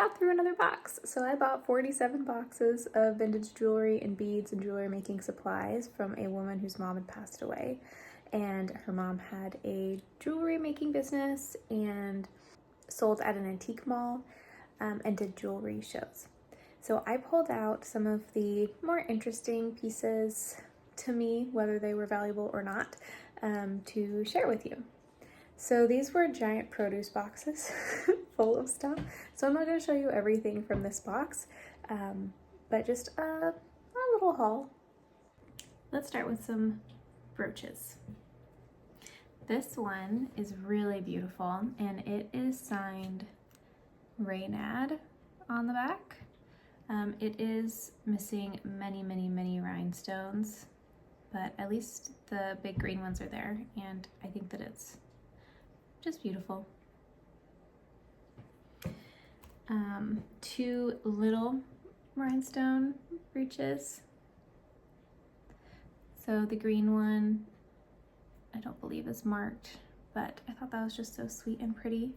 got through another box. So I bought 47 boxes of vintage jewelry and beads and jewelry making supplies from a woman whose mom had passed away. And her mom had a jewelry making business and sold at an antique mall and did jewelry shows. So I pulled out some of the more interesting pieces to me, whether they were valuable or not, to share with you. So these were giant produce boxes full of stuff. So I'm not going to show you everything from this box, but just a little haul. Let's start with some brooches. This one is really beautiful, and it is signed Reynad on the back. It is missing many, many, many rhinestones, but at least the big green ones are there, and I think that it's just beautiful. Two little rhinestone brooches. So the green one, I don't believe is marked, but I thought that was just so sweet and pretty.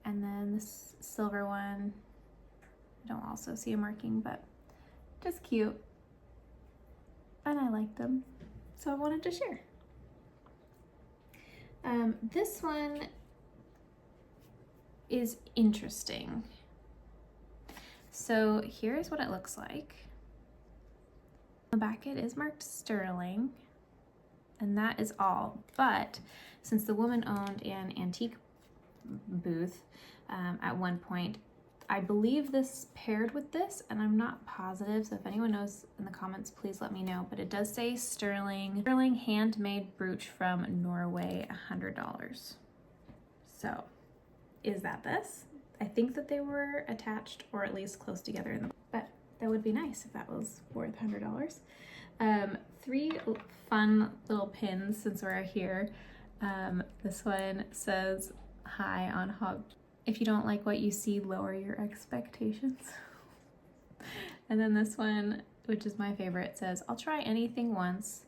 And then this silver one, I don't also see a marking, but just cute. And I like them, so I wanted to share. This one is interesting. So here's what it looks like. On the back it is marked sterling, and that is all. But since the woman owned an antique booth at one point, I believe this paired with this, and I'm not positive, so if anyone knows in the comments, please let me know. But it does say sterling handmade brooch from Norway, $100. So is that this? I think that they were attached, or at least close together, but that would be nice if that was worth $100. Three fun little pins since we're here. This one says hi on hog. If you don't like what you see, lower your expectations. And then this one, which is my favorite, says, I'll try anything once,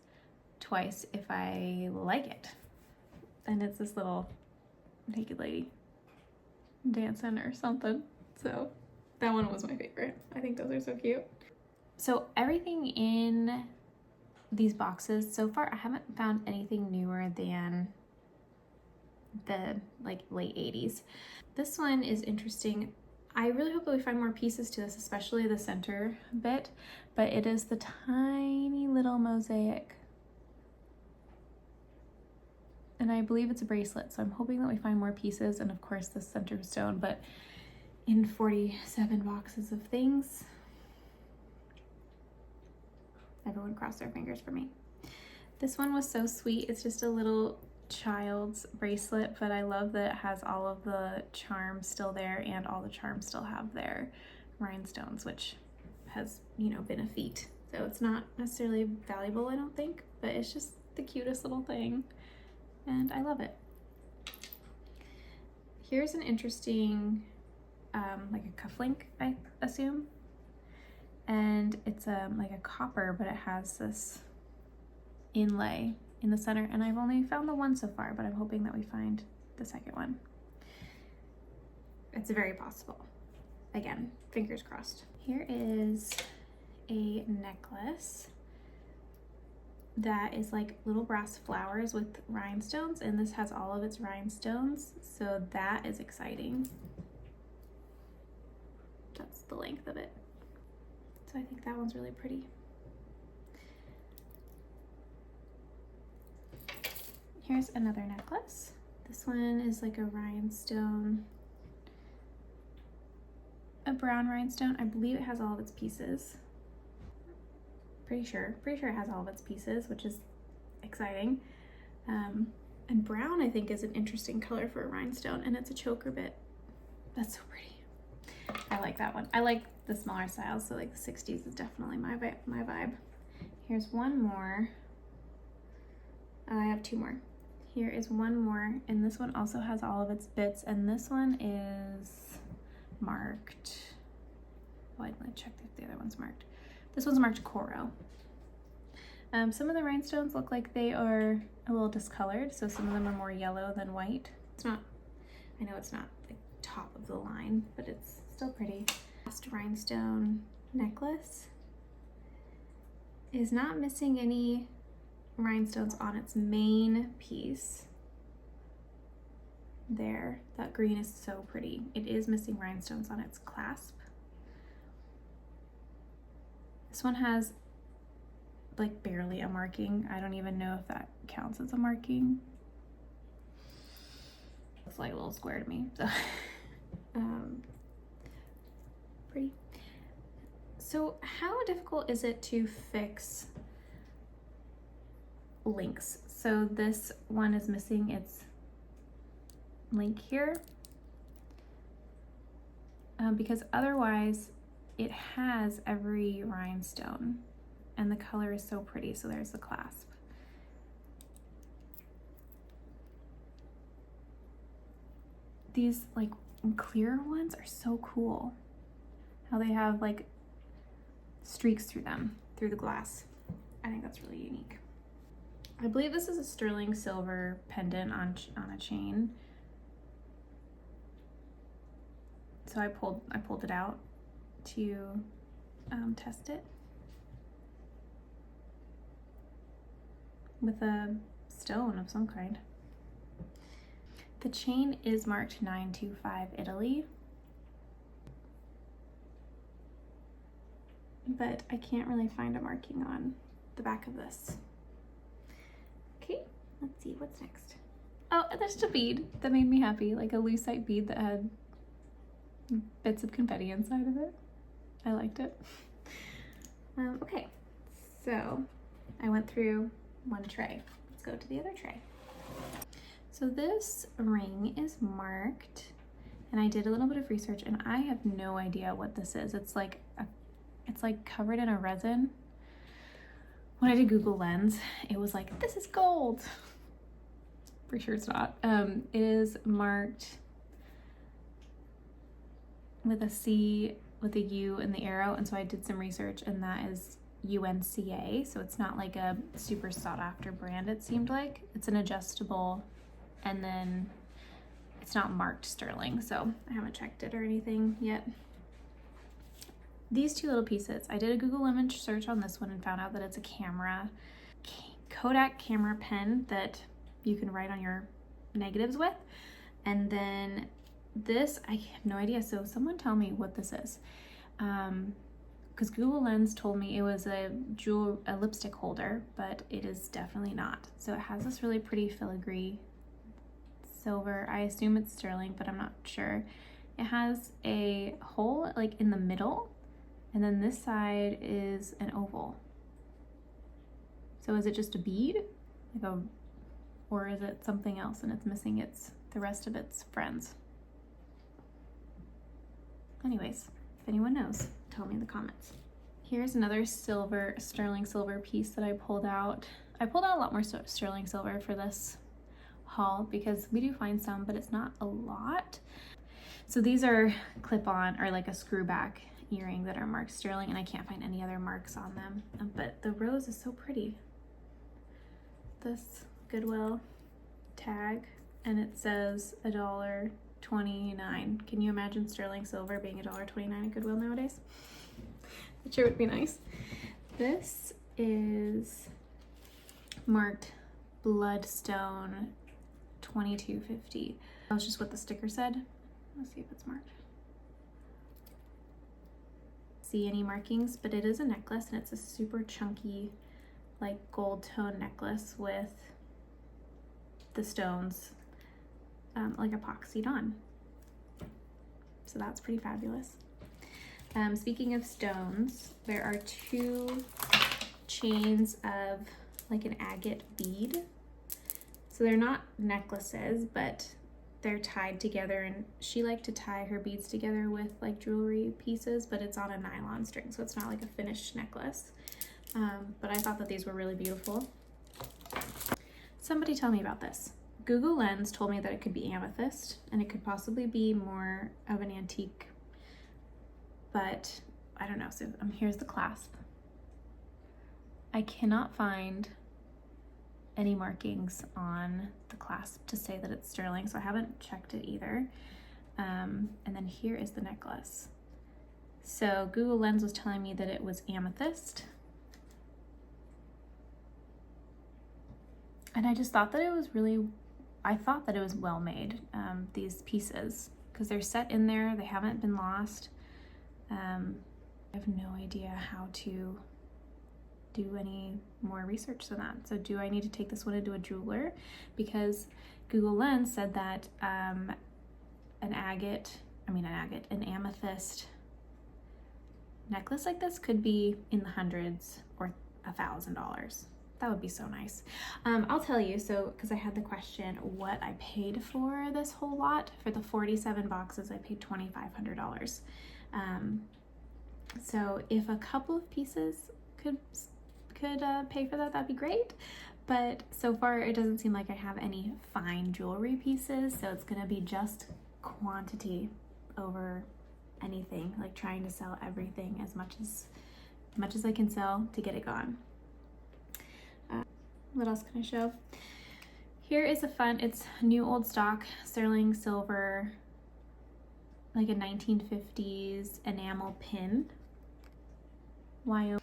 twice if I like it. And it's this little naked lady dancing or something. So that one was my favorite. I think those are so cute. So everything in these boxes, so far I haven't found anything newer than the late 80s. This one is interesting. I really hope that we find more pieces to this, especially the center bit, but it is the tiny little mosaic. And I believe it's a bracelet, so I'm hoping that we find more pieces, and of course the center stone, but in 47 boxes of things, everyone cross their fingers for me. This one was so sweet. It's just a little child's bracelet, but I love that it has all of the charms still there, and all the charms still have their rhinestones, which has, you know, been a feat. So it's not necessarily valuable, I don't think, but it's just the cutest little thing, and I love it. Here's an interesting like a cufflink, I assume, and it's like a copper, but it has this inlay in the center, and I've only found the one so far, but I'm hoping that we find the second one. It's very possible. Again, fingers crossed. Here is a necklace that is like little brass flowers with rhinestones, and this has all of its rhinestones, so that is exciting. That's the length of it. So I think that one's really pretty. Here's another necklace. This one is like a rhinestone, a brown rhinestone. I believe it has all of its pieces. Pretty sure it has all of its pieces, which is exciting. And brown, I think, is an interesting color for a rhinestone, and it's a choker bit. That's so pretty. I like that one. I like the smaller styles, so like the 60s is definitely my vibe. Here's one more. I have two more. Here is one more, and this one also has all of its bits, and this one is marked. Oh, I didn't check if the other one's marked. This one's marked Coro. Some of the rhinestones look like they are a little discolored, so some of them are more yellow than white. It's not, I know it's not like top of the line, but it's still pretty. Last rhinestone necklace is not missing any rhinestones on its main piece. There, that green is so pretty. It is missing rhinestones on its clasp. This one has like barely a marking. I don't even know if that counts as a marking. Looks like a little square to me, so pretty. So how difficult is it to fix links? So this one is missing its link here, because otherwise it has every rhinestone and the color is so pretty. So there's the clasp. These like clear ones are so cool. How they have like streaks through them, through the glass. I think that's really unique. I believe this is a sterling silver pendant on a chain. So I pulled it out to test it with a stone of some kind. The chain is marked 925 Italy, but I can't really find a marking on the back of this. Okay, let's see what's next. Oh, there's a bead that made me happy, like a lucite bead that had bits of confetti inside of it. I liked it. Okay, so I went through one tray. Let's go to the other tray. So this ring is marked, and I did a little bit of research, and I have no idea what this is. It's like covered in a resin. When I did Google Lens, it was like, this is gold. Pretty sure it's not. It is marked with a C, with a U and the arrow, and so I did some research, and that is UNCA, so it's not like a super sought after brand, it seemed like. It's an adjustable, and then it's not marked sterling, so I haven't checked it or anything yet. These two little pieces, I did a Google image search on this one and found out that it's a Kodak camera pen that you can write on your negatives with. And then this, I have no idea, so someone tell me what this is. Because Google Lens told me it was a lipstick holder, but it is definitely not. So it has this really pretty filigree silver. I assume it's sterling, but I'm not sure. It has a hole like in the middle, and then this side is an oval. So is it just a bead, or is it something else and it's missing the rest of its friends? Anyways, if anyone knows, tell me in the comments. Here's another sterling silver piece that I pulled out. I pulled out a lot more sterling silver for this haul because we do find some, but it's not a lot. So these are clip-on, or like a screw back earring that are marked sterling, and I can't find any other marks on them. But the rose is so pretty. This Goodwill tag, and it says $1.29. Can you imagine sterling silver being $1.29 at Goodwill nowadays? That sure would be nice. This is marked Bloodstone 2250. That's just what the sticker said. Let's see if it's marked. See any markings, but it is a necklace, and it's a super chunky like gold tone necklace with the stones like epoxied on. So that's pretty fabulous. Speaking of stones, there are two chains of like an agate bead. So they're not necklaces, but they're tied together, and she liked to tie her beads together with like jewelry pieces, but it's on a nylon string, so it's not like a finished necklace. But I thought that these were really beautiful. Somebody tell me about this. Google Lens told me that it could be amethyst, and it could possibly be more of an antique, but I don't know. So here's the clasp. I cannot find any markings on the clasp to say that it's sterling, so I haven't checked it either. And then here is the necklace. So Google Lens was telling me that it was amethyst. And I just thought that it was I thought that it was well made, these pieces, because they're set in there, they haven't been lost. I have no idea how to do any more research than that. So do I need to take this one into a jeweler? Because Google Lens said that an amethyst necklace like this could be in the hundreds or $1,000. That would be so nice. I'll tell you, so because I had the question what I paid for this whole lot. For the 47 boxes, I paid $2,500. So if a couple of pieces could pay for that, that'd be great. But so far, it doesn't seem like I have any fine jewelry pieces, so it's gonna be just quantity over anything, like trying to sell everything as much as I can sell to get it gone. What else can I show? Here is it's new old stock sterling silver, like a 1950s enamel pin. Wyoming.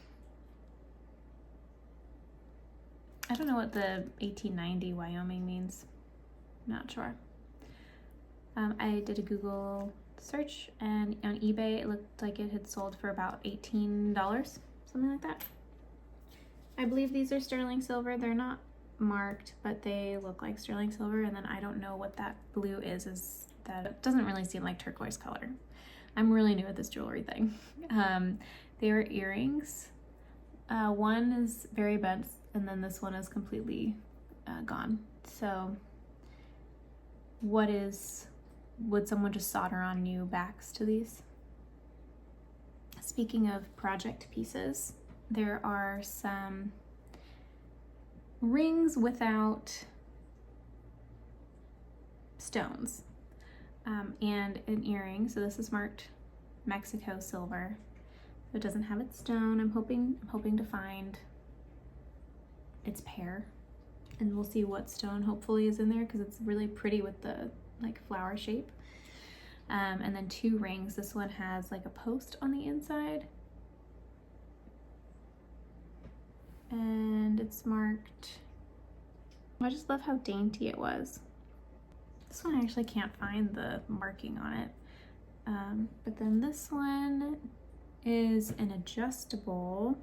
I don't know what the 1890 Wyoming means. Not sure. I did a Google search, and on eBay it looked like it had sold for about $18, something like that. I believe these are sterling silver. They're not marked, but they look like sterling silver. And then I don't know what that blue is that it doesn't really seem like turquoise color. I'm really new at this jewelry thing. They are earrings. One is very bent, and then this one is completely gone. So would someone just solder on new backs to these? Speaking of project pieces, there are some rings without stones, and an earring. So this is marked Mexico silver. So it doesn't have its stone. I'm hoping to find its pair, and we'll see what stone hopefully is in there, because it's really pretty with the like flower shape. And then two rings. This one has like a post on the inside, and it's marked. I just love how dainty it was. This one I actually can't find the marking on it. But then this one is an adjustable,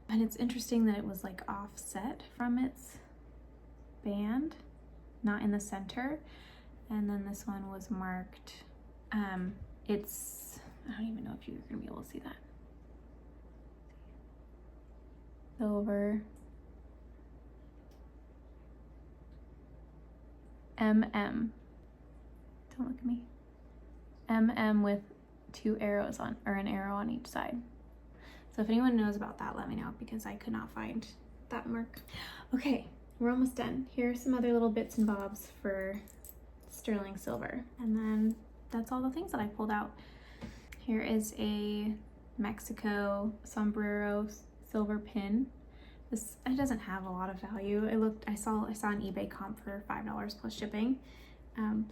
and it's interesting that it was like offset from its band, not in the center. And then this one was marked, I don't even know if you're gonna be able to see that. Silver. MM. Don't look at me. MM with two arrows on, or an arrow on each side. So if anyone knows about that, let me know, because I could not find that mark. Okay, we're almost done. Here are some other little bits and bobs for sterling silver. And then that's all the things that I pulled out. Here is a Mexico sombrero silver pin. It doesn't have a lot of value. I saw an eBay comp for $5 plus shipping, and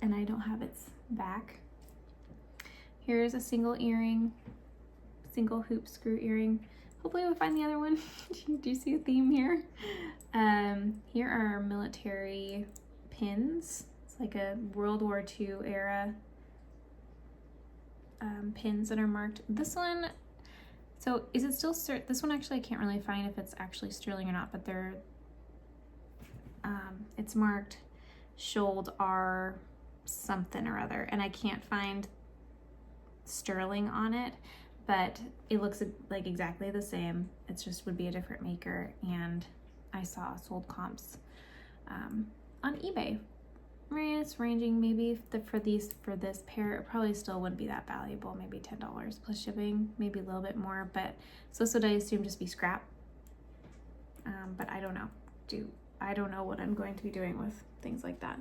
I don't have its back. Here's a single earring, single hoop screw earring. Hopefully we'll find the other one. Do you see a theme here? Here are military pins. It's like a World War II era pins that are marked. This one, so is it still this one actually I can't really find if it's actually sterling or not, but they're it's marked Schold R something or other, and I can't find sterling on it, but it looks like exactly the same. It just would be a different maker, and I saw sold comps on eBay. It's ranging maybe for this pair, it probably still wouldn't be that valuable, maybe $10 plus shipping, maybe a little bit more, but so would I assume just be scrap. But I don't know. I don't know what I'm going to be doing with things like that.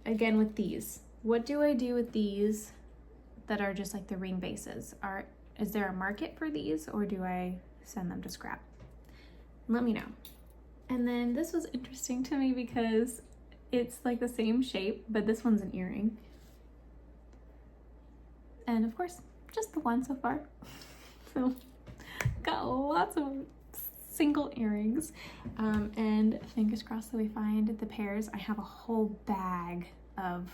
Again, with these, what do I do with these that are just like the ring bases? Is there a market for these, or do I send them to scrap? Let me know. And then this was interesting to me because It's like the same shape, but this one's an earring. And of course, just the one so far. So got lots of single earrings, and fingers crossed that we find the pairs. I have a whole bag of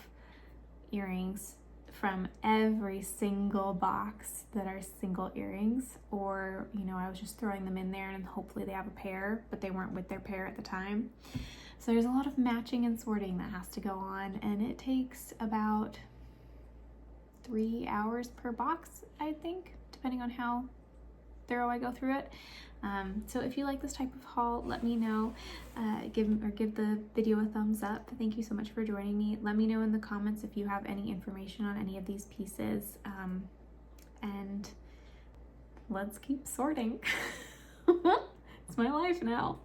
earrings from every single box that are single earrings, or you know, I was just throwing them in there and hopefully they have a pair, but they weren't with their pair at the time. So there's a lot of matching and sorting that has to go on, and it takes about 3 hours per box, I think, depending on how thorough I go through it. So if you like this type of haul, let me know. Give the video a thumbs up. Thank you so much for joining me. Let me know in the comments if you have any information on any of these pieces, and let's keep sorting. It's my life now.